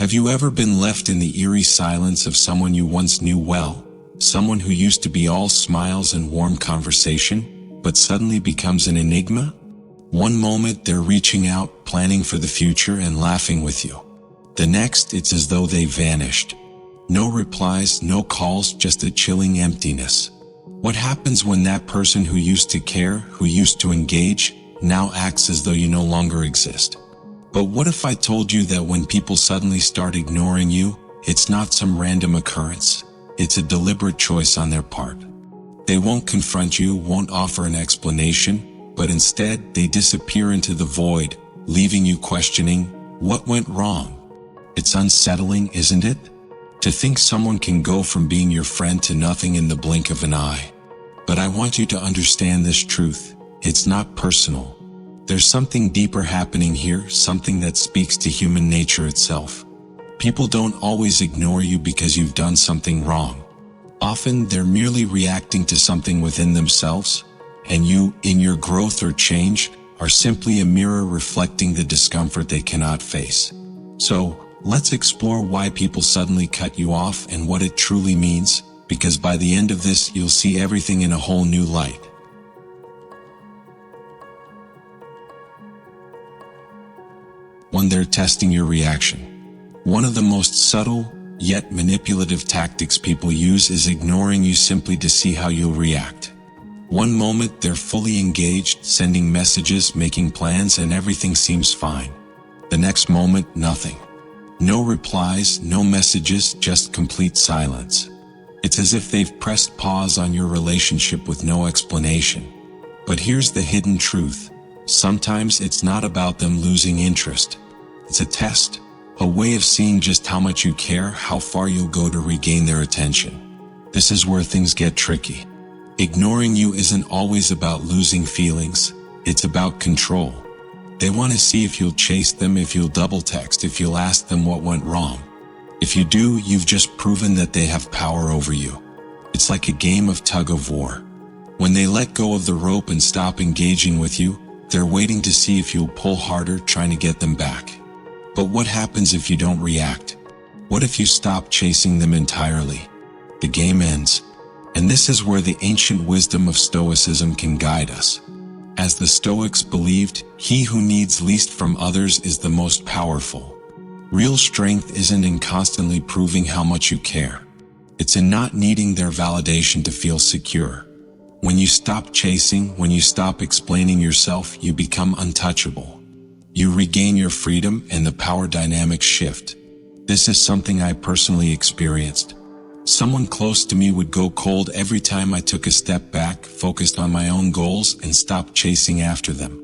Have you ever been left in the eerie silence of someone you once knew well? Someone who used to be all smiles and warm conversation, but suddenly becomes an enigma? One moment they're reaching out, planning for the future and laughing with you. The next, it's as though they vanished. No replies, no calls, just a chilling emptiness. What happens when that person who used to care, who used to engage, now acts as though you no longer exist? But what if I told you that when people suddenly start ignoring you, it's not some random occurrence? It's a deliberate choice on their part. They won't confront you, won't offer an explanation, but instead they disappear into the void, leaving you questioning, what went wrong? It's unsettling, isn't it? To think someone can go from being your friend to nothing in the blink of an eye. But I want you to understand this truth. It's not personal. There's something deeper happening here, something that speaks to human nature itself. People don't always ignore you because you've done something wrong. Often they're merely reacting to something within themselves, and you, in your growth or change, are simply a mirror reflecting the discomfort they cannot face. So, let's explore why people suddenly cut you off and what it truly means, because by the end of this you'll see everything in a whole new light. When they're testing your reaction. One of the most subtle, yet manipulative tactics people use is ignoring you simply to see how you'll react. One moment they're fully engaged, sending messages, making plans, and everything seems fine. The next moment, nothing. No replies, no messages, just complete silence. It's as if they've pressed pause on your relationship with no explanation. But here's the hidden truth. Sometimes it's not about them losing interest. It's a test, a way of seeing just how much you care, how far you'll go to regain their attention. This is where things get tricky. Ignoring you isn't always about losing feelings, it's about control. They want to see if you'll chase them, if you'll double text, if you'll ask them what went wrong. If you do, you've just proven that they have power over you. It's like a game of tug of war. When they let go of the rope and stop engaging with you, they're waiting to see if you'll pull harder, trying to get them back. But what happens if you don't react? What if you stop chasing them entirely? The game ends. And this is where the ancient wisdom of Stoicism can guide us. As the Stoics believed, he who needs least from others is the most powerful. Real strength isn't in constantly proving how much you care. It's in not needing their validation to feel secure. When you stop chasing, when you stop explaining yourself, you become untouchable. You regain your freedom and the power dynamics shift. This is something I personally experienced. Someone close to me would go cold every time I took a step back, focused on my own goals, and stopped chasing after them.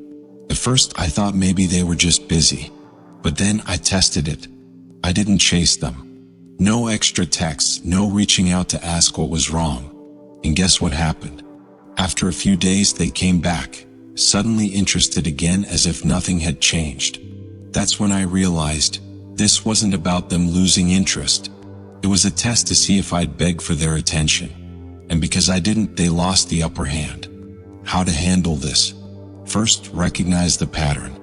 At first, I thought maybe they were just busy. But then I tested it. I didn't chase them. No extra texts, no reaching out to ask what was wrong. And guess what happened? After a few days, they came back, suddenly interested again as if nothing had changed. That's when I realized this wasn't about them losing interest. It was a test to see if I'd beg for their attention. And because I didn't, they lost the upper hand. How to handle this? First, recognize the pattern.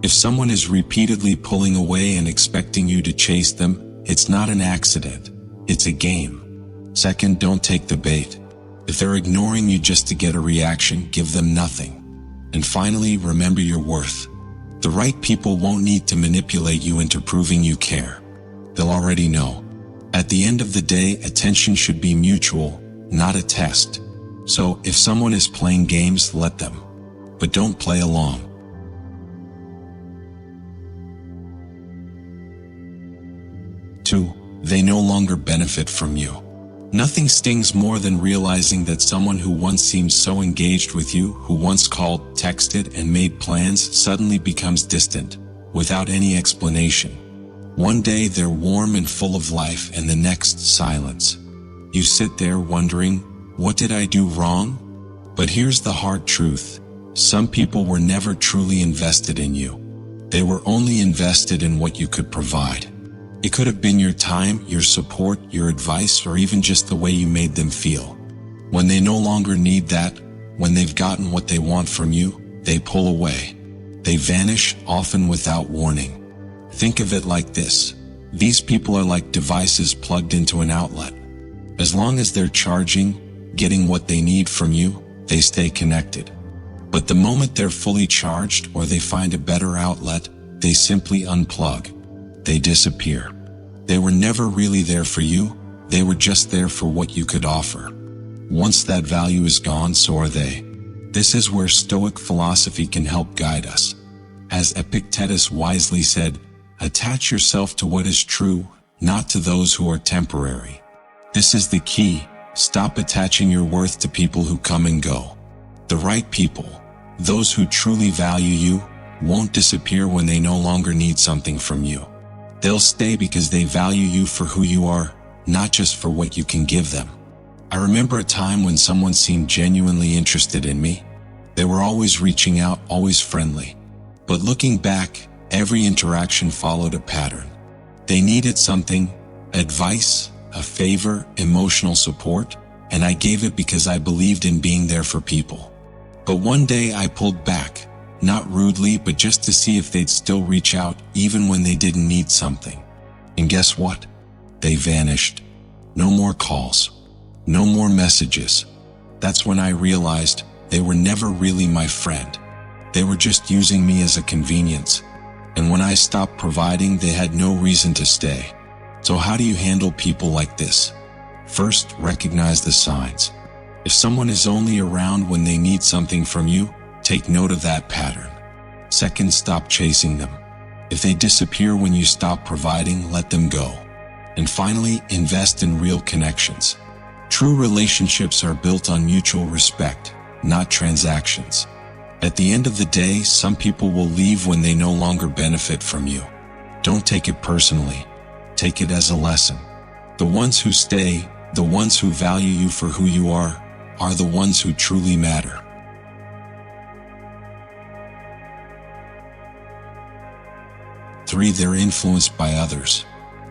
If someone is repeatedly pulling away and expecting you to chase them, it's not an accident. It's a game. Second, don't take the bait. If they're ignoring you just to get a reaction, give them nothing. And finally, remember your worth. The right people won't need to manipulate you into proving you care. They'll already know. At the end of the day, attention should be mutual, not a test. So, if someone is playing games, let them. But don't play along. 2. They no longer benefit from you. Nothing stings more than realizing that someone who once seemed so engaged with you, who once called, texted, and made plans, suddenly becomes distant, without any explanation. One day they're warm and full of life, and the next, silence. You sit there wondering, what did I do wrong? But here's the hard truth. Some people were never truly invested in you. They were only invested in what you could provide. It could have been your time, your support, your advice, or even just the way you made them feel. When they no longer need that, when they've gotten what they want from you, they pull away. They vanish, often without warning. Think of it like this. These people are like devices plugged into an outlet. As long as they're charging, getting what they need from you, they stay connected. But the moment they're fully charged or they find a better outlet, they simply unplug. They disappear. They were never really there for you, they were just there for what you could offer. Once that value is gone, so are they. This is where Stoic philosophy can help guide us. As Epictetus wisely said, attach yourself to what is true, not to those who are temporary. This is the key. Stop attaching your worth to people who come and go. The right people, those who truly value you, won't disappear when they no longer need something from you. They'll stay because they value you for who you are, not just for what you can give them. I remember a time when someone seemed genuinely interested in me. They were always reaching out, always friendly. But looking back, every interaction followed a pattern. They needed something, advice, a favor, emotional support, and I gave it because I believed in being there for people. But one day I pulled back, not rudely, but just to see if they'd still reach out even when they didn't need something. And guess what? They vanished. No more calls. No more messages. That's when I realized they were never really my friend. They were just using me as a convenience. And when I stopped providing, they had no reason to stay. So how do you handle people like this? First, recognize the signs. If someone is only around when they need something from you, take note of that pattern. Second, stop chasing them. If they disappear when you stop providing, let them go. And finally, invest in real connections. True relationships are built on mutual respect, not transactions. At the end of the day, some people will leave when they no longer benefit from you. Don't take it personally. Take it as a lesson. The ones who stay, the ones who value you for who you are the ones who truly matter. Three, they're influenced by others.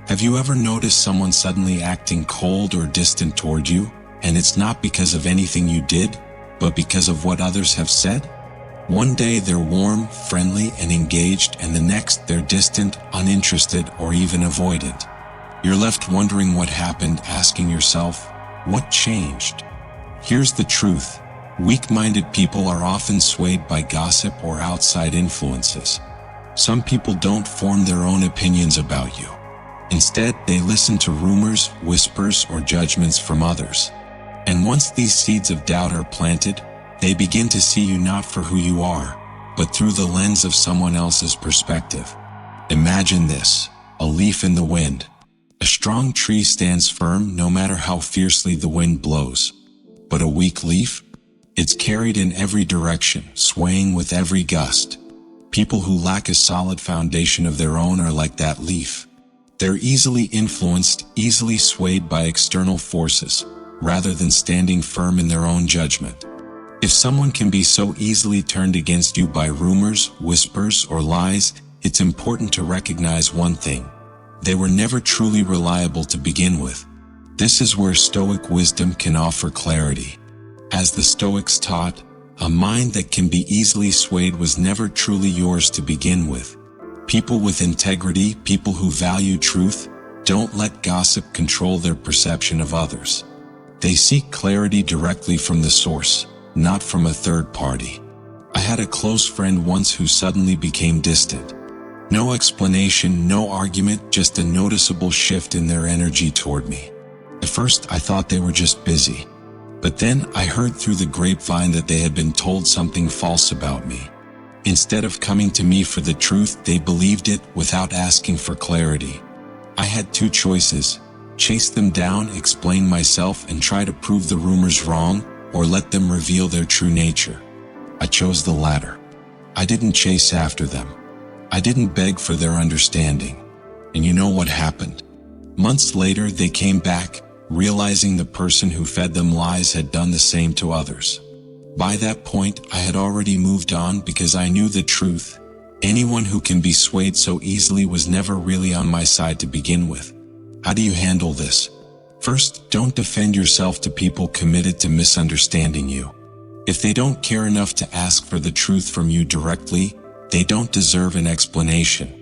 Have you ever noticed someone suddenly acting cold or distant toward you, and it's not because of anything you did, but because of what others have said? One day they're warm, friendly, and engaged, and the next they're distant, uninterested, or even avoidant. You're left wondering what happened, asking yourself, what changed? Here's the truth. Weak-minded people are often swayed by gossip or outside influences. Some people don't form their own opinions about you. Instead, they listen to rumors, whispers, or judgments from others. And once these seeds of doubt are planted, they begin to see you not for who you are, but through the lens of someone else's perspective. Imagine this, a leaf in the wind. A strong tree stands firm no matter how fiercely the wind blows. But a weak leaf? It's carried in every direction, swaying with every gust. People who lack a solid foundation of their own are like that leaf. They're easily influenced, easily swayed by external forces, rather than standing firm in their own judgment. If someone can be so easily turned against you by rumors, whispers, or lies, it's important to recognize one thing. They were never truly reliable to begin with. This is where Stoic wisdom can offer clarity. As the Stoics taught, a mind that can be easily swayed was never truly yours to begin with. People with integrity, people who value truth, don't let gossip control their perception of others. They seek clarity directly from the source, not from a third party. I had a close friend once who suddenly became distant. No explanation, no argument, just a noticeable shift in their energy toward me. At first, I thought they were just busy. But then I heard through the grapevine that they had been told something false about me. Instead of coming to me for the truth, they believed it without asking for clarity. I had two choices: chase them down, explain myself, and try to prove the rumors wrong, or let them reveal their true nature. I chose the latter. I didn't chase after them. I didn't beg for their understanding. And you know what happened? Months later, they came back, realizing the person who fed them lies had done the same to others. By that point, I had already moved on because I knew the truth. Anyone who can be swayed so easily was never really on my side to begin with. How do you handle this? First, don't defend yourself to people committed to misunderstanding you. If they don't care enough to ask for the truth from you directly, they don't deserve an explanation.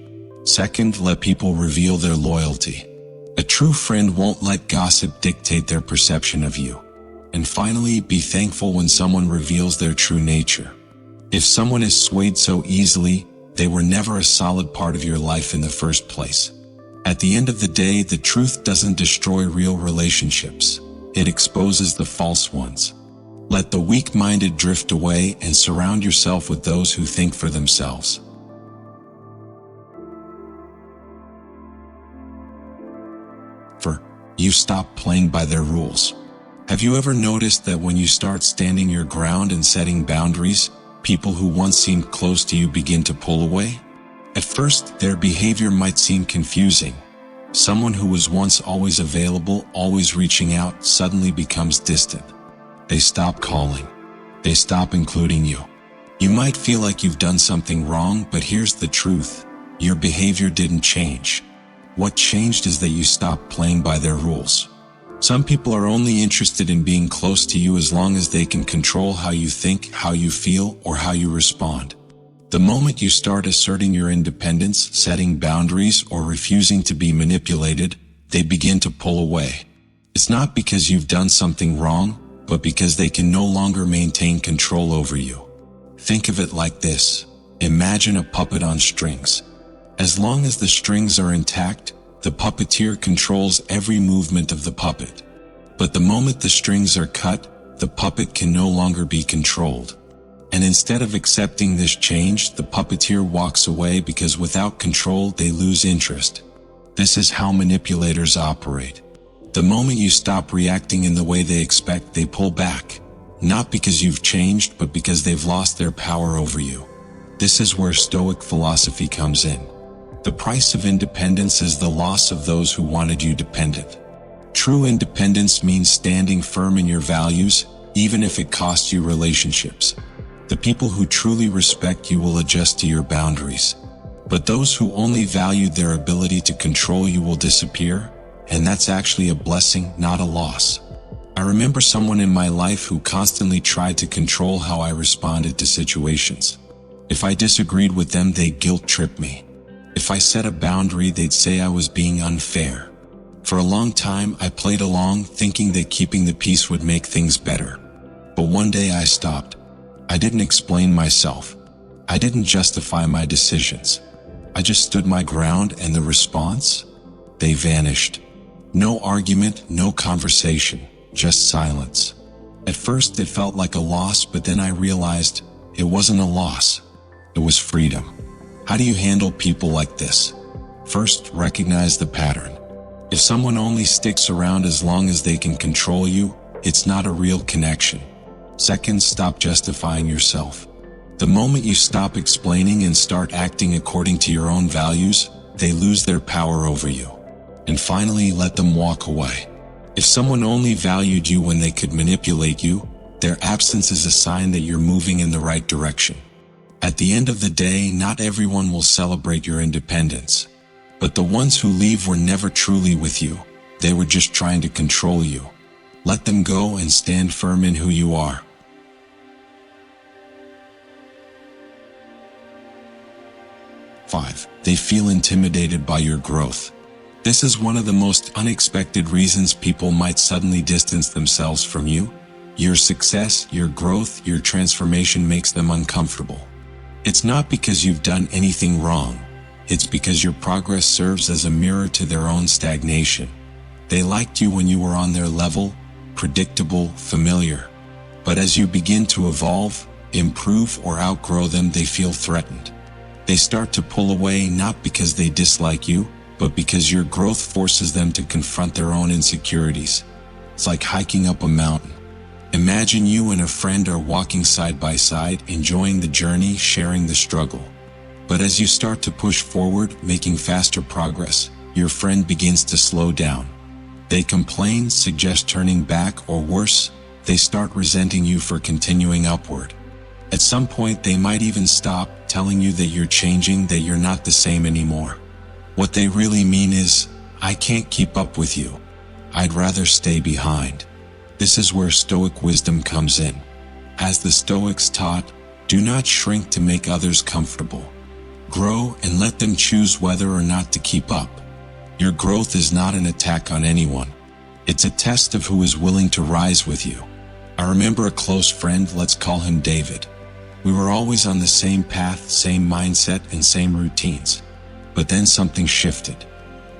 Second, let people reveal their loyalty. A true friend won't let gossip dictate their perception of you. And finally, be thankful when someone reveals their true nature. If someone is swayed so easily, they were never a solid part of your life in the first place. At the end of the day, the truth doesn't destroy real relationships. It exposes the false ones. Let the weak-minded drift away and surround yourself with those who think for themselves. You stop playing by their rules. Have you ever noticed that when you start standing your ground and setting boundaries, people who once seemed close to you begin to pull away? At first, their behavior might seem confusing. Someone who was once always available, always reaching out, suddenly becomes distant. They stop calling. They stop including you. You might feel like you've done something wrong, but here's the truth. Your behavior didn't change. What changed is that you stopped playing by their rules. Some people are only interested in being close to you as long as they can control how you think, how you feel, or how you respond. The moment you start asserting your independence, setting boundaries, or refusing to be manipulated, they begin to pull away. It's not because you've done something wrong, but because they can no longer maintain control over you. Think of it like this. Imagine a puppet on strings. As long as the strings are intact, the puppeteer controls every movement of the puppet. But the moment the strings are cut, the puppet can no longer be controlled. And instead of accepting this change, the puppeteer walks away because without control, they lose interest. This is how manipulators operate. The moment you stop reacting in the way they expect, they pull back. Not because you've changed, but because they've lost their power over you. This is where Stoic philosophy comes in. The price of independence is the loss of those who wanted you dependent. True independence means standing firm in your values, even if it costs you relationships. The people who truly respect you will adjust to your boundaries. But those who only valued their ability to control you will disappear, and that's actually a blessing, not a loss. I remember someone in my life who constantly tried to control how I responded to situations. If I disagreed with them, they'd guilt-trip me. If I set a boundary, they'd say I was being unfair. For a long time, I played along, thinking that keeping the peace would make things better. But one day I stopped. I didn't explain myself. I didn't justify my decisions. I just stood my ground, and the response? They vanished. No argument, no conversation, just silence. At first it felt like a loss, but then I realized it wasn't a loss. It was freedom. How do you handle people like this? First, recognize the pattern. If someone only sticks around as long as they can control you, it's not a real connection. Second, stop justifying yourself. The moment you stop explaining and start acting according to your own values, they lose their power over you. And finally, let them walk away. If someone only valued you when they could manipulate you, their absence is a sign that you're moving in the right direction. At the end of the day, not everyone will celebrate your independence. But the ones who leave were never truly with you. They were just trying to control you. Let them go and stand firm in who you are. 5. They feel intimidated by your growth. This is one of the most unexpected reasons people might suddenly distance themselves from you. Your success, your growth, your transformation makes them uncomfortable. It's not because you've done anything wrong. It's because your progress serves as a mirror to their own stagnation. They liked you when you were on their level, predictable, familiar. But as you begin to evolve, improve, or outgrow them, they feel threatened. They start to pull away not because they dislike you, but because your growth forces them to confront their own insecurities. It's like hiking up a mountain. Imagine you and a friend are walking side by side, enjoying the journey, sharing the struggle. But as you start to push forward, making faster progress, your friend begins to slow down. They complain, suggest turning back, or worse, they start resenting you for continuing upward. At some point, they might even stop, telling you that you're changing, that you're not the same anymore. What they really mean is, I can't keep up with you. I'd rather stay behind. This is where Stoic wisdom comes in. As the Stoics taught, do not shrink to make others comfortable. Grow and let them choose whether or not to keep up. Your growth is not an attack on anyone. It's a test of who is willing to rise with you. I remember a close friend, let's call him David. We were always on the same path, same mindset, and same routines. But then something shifted.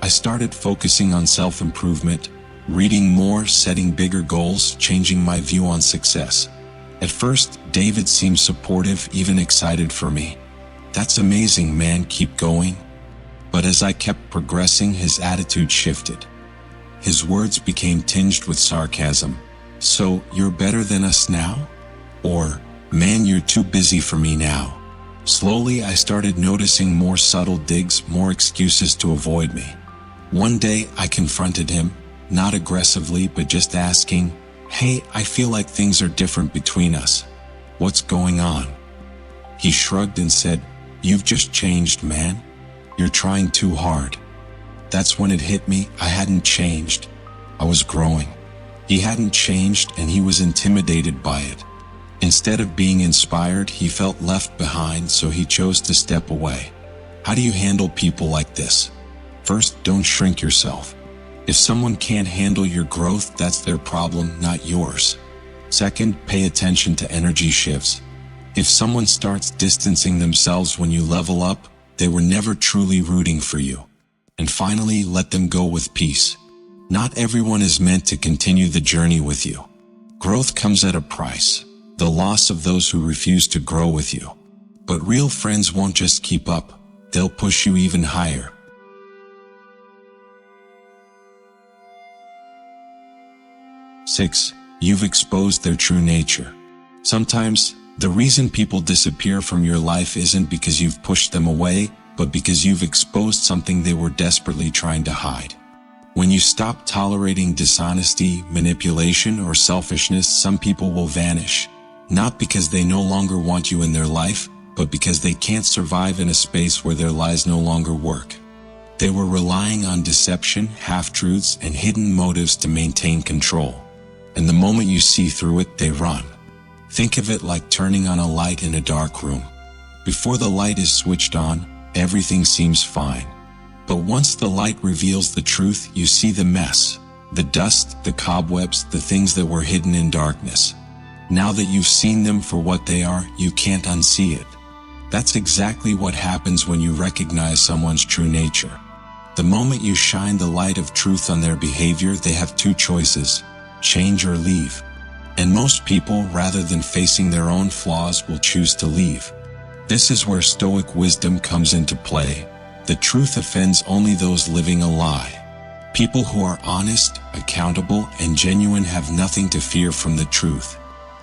I started focusing on self-improvement, reading more, setting bigger goals, changing my view on success. At first, David seemed supportive, even excited for me. That's amazing, man, keep going. But as I kept progressing, his attitude shifted. His words became tinged with sarcasm. So, you're better than us now? Or, man, you're too busy for me now. Slowly, I started noticing more subtle digs, more excuses to avoid me. One day, I confronted him, not aggressively, but just asking, "Hey, I feel like things are different between us. What's going on?" He shrugged and said, "You've just changed, man. You're trying too hard." That's when it hit me. I hadn't changed. I was growing. He hadn't changed, and he was intimidated by it. Instead of being inspired, he felt left behind, so he chose to step away. How do you handle people like this? First, don't shrink yourself. If someone can't handle your growth, that's their problem, not yours. Second, pay attention to energy shifts. If someone starts distancing themselves when you level up, they were never truly rooting for you. And finally, let them go with peace. Not everyone is meant to continue the journey with you. Growth comes at a price, the loss of those who refuse to grow with you. But real friends won't just keep up, they'll push you even higher. Six, you've exposed their true nature. Sometimes, the reason people disappear from your life isn't because you've pushed them away, but because you've exposed something they were desperately trying to hide. When you stop tolerating dishonesty, manipulation, or selfishness, some people will vanish. Not because they no longer want you in their life, but because they can't survive in a space where their lies no longer work. They were relying on deception, half-truths, and hidden motives to maintain control. And the moment you see through it, they run. Think of it like turning on a light in a dark room. Before the light is switched on, everything seems fine. But once the light reveals the truth, you see the mess, the dust, the cobwebs, the things that were hidden in darkness. Now that you've seen them for what they are, you can't unsee it. That's exactly what happens when you recognize someone's true nature. The moment you shine the light of truth on their behavior, they have two choices: change or leave. And most people, rather than facing their own flaws, will choose to leave. This is where Stoic wisdom comes into play. The truth offends only those living a lie. People who are honest, accountable, and genuine have nothing to fear from the truth.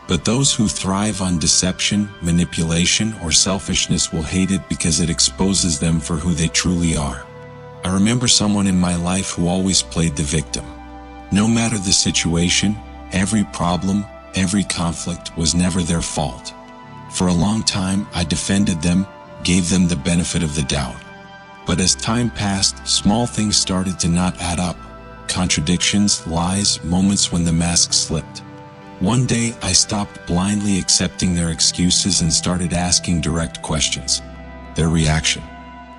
But those who thrive on deception, manipulation, or selfishness will hate it because it exposes them for who they truly are. I remember someone in my life who always played the victim. No matter the situation, every problem, every conflict was never their fault. For a long time, I defended them, gave them the benefit of the doubt. But as time passed, small things started to not add up. Contradictions, lies, moments when the mask slipped. One day, I stopped blindly accepting their excuses and started asking direct questions. Their reaction: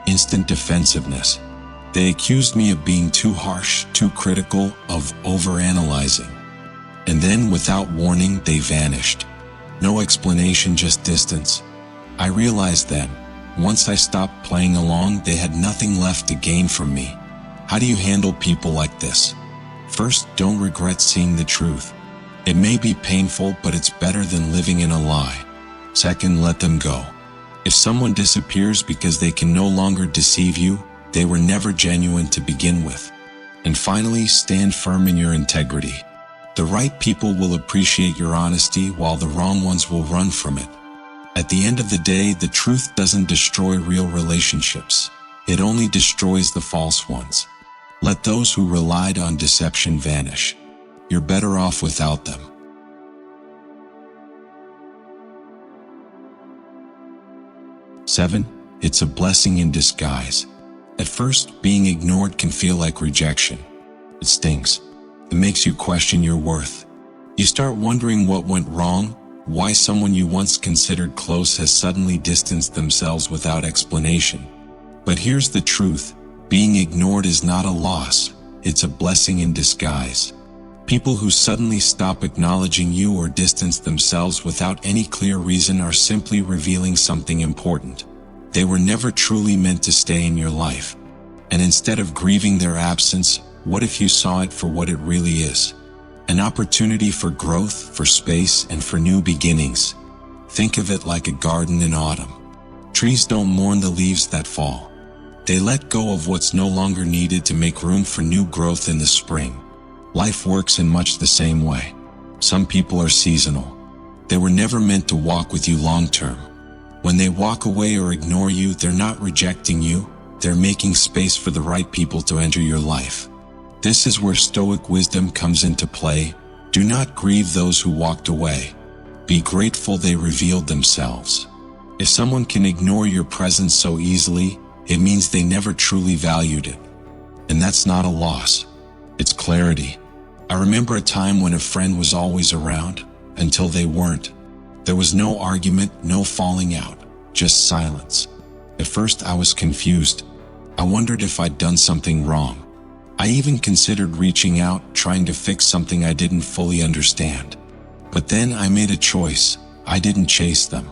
instant defensiveness. They accused me of being too harsh, too critical, of overanalyzing. And then, without warning, they vanished. No explanation, just distance. I realized then, once I stopped playing along, they had nothing left to gain from me. How do you handle people like this? First, don't regret seeing the truth. It may be painful, but it's better than living in a lie. Second, let them go. If someone disappears because they can no longer deceive you, they were never genuine to begin with. And finally, stand firm in your integrity. The right people will appreciate your honesty, while the wrong ones will run from it. At the end of the day, the truth doesn't destroy real relationships. It only destroys the false ones. Let those who relied on deception vanish. You're better off without them. 7. It's a blessing in disguise. At first, being ignored can feel like rejection. It stings. It makes you question your worth. You start wondering what went wrong, Why someone you once considered close has suddenly distanced themselves without explanation. But here's the truth. Being ignored is not a loss, it's a blessing in disguise. People who suddenly stop acknowledging you or distance themselves without any clear reason are simply revealing something important. They were never truly meant to stay in your life. And instead of grieving their absence, what if you saw it for what it really is? An opportunity for growth, for space, and for new beginnings. Think of it like a garden in autumn. Trees don't mourn the leaves that fall. They let go of what's no longer needed to make room for new growth in the spring. Life works in much the same way. Some people are seasonal. They were never meant to walk with you long term. When they walk away or ignore you, they're not rejecting you, they're making space for the right people to enter your life. This is where Stoic wisdom comes into play. Do not grieve those who walked away. Be grateful they revealed themselves. If someone can ignore your presence so easily, it means they never truly valued it. And that's not a loss. It's clarity. I remember a time when a friend was always around, until they weren't. There was no argument, no falling out, just silence. At first I was confused. I wondered if I'd done something wrong. I even considered reaching out, trying to fix something I didn't fully understand. But then I made a choice. I didn't chase them.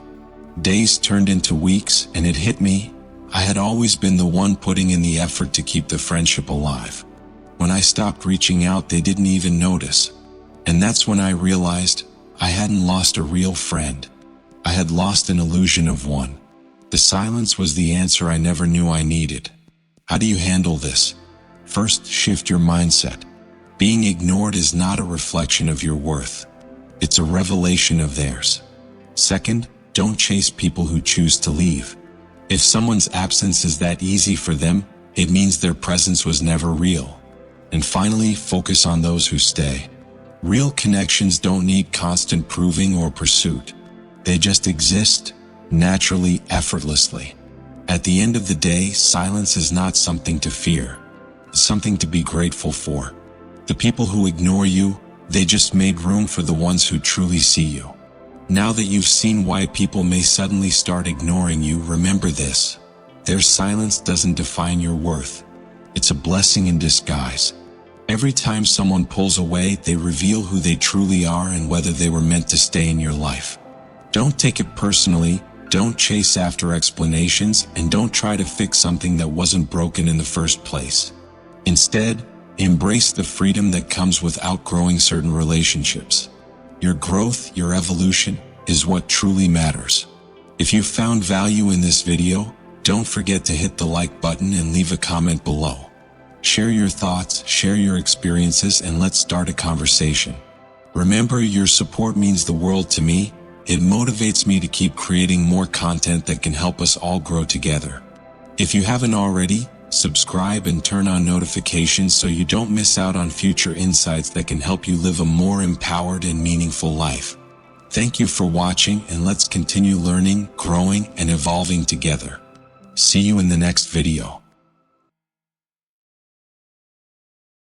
Days turned into weeks, and it hit me. I had always been the one putting in the effort to keep the friendship alive. When I stopped reaching out, they didn't even notice. And that's when I realized I hadn't lost a real friend. I had lost an illusion of one. The silence was the answer I never knew I needed. How do you handle this? First, shift your mindset. Being ignored is not a reflection of your worth. It's a revelation of theirs. Second, don't chase people who choose to leave. If someone's absence is that easy for them, it means their presence was never real. And finally, focus on those who stay. Real connections don't need constant proving or pursuit. They just exist, naturally, effortlessly. At the end of the day, silence is not something to fear. It's something to be grateful for. The people who ignore you, they just made room for the ones who truly see you. Now that you've seen why people may suddenly start ignoring you, remember this. Their silence doesn't define your worth. It's a blessing in disguise. Every time someone pulls away, they reveal who they truly are and whether they were meant to stay in your life. Don't take it personally, don't chase after explanations, and don't try to fix something that wasn't broken in the first place. Instead, embrace the freedom that comes with outgrowing certain relationships. Your growth, your evolution, is what truly matters. If you found value in this video, don't forget to hit the like button and leave a comment below. Share your thoughts, share your experiences, and let's start a conversation. Remember, your support means the world to me. It motivates me to keep creating more content that can help us all grow together. If you haven't already, subscribe and turn on notifications so you don't miss out on future insights that can help you live a more empowered and meaningful life. Thank you for watching, and let's continue learning, growing, and evolving together. See you in the next video.